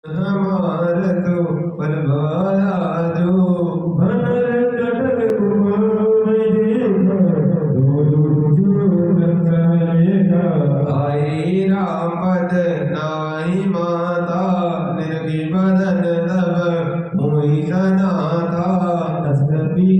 हमार तो बनवाया जो भनर कटक आई राम पद नाई माता निर्गी बदन तब मोहि सनाथा तस्कपि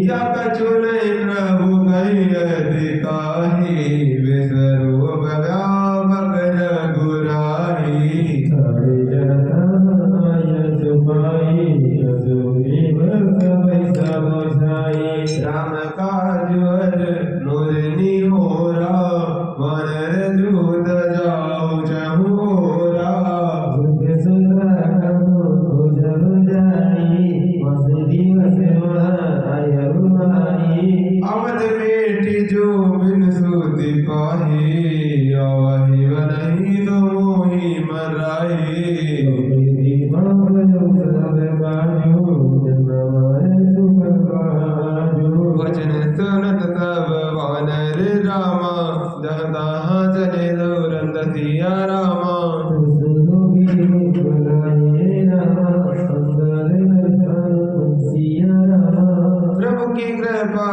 क्या कछु नहीं प्रभु कही अधिकाही विसरो व्यापक रघुराई सारे जगताय सुपाई असुरी सब साई राम काज वर मुरनी होरा वानर दूत जाऊ चहुरा बुद्ध सुता कहो जब जाई वस दिवस अवध बेटी जो बिन सुति पाही अवहि बनहि तो मोहि मराई वचन सुनत तब वानर रामा जहता चले दुरंत सिया रामा प्रभु की कृपा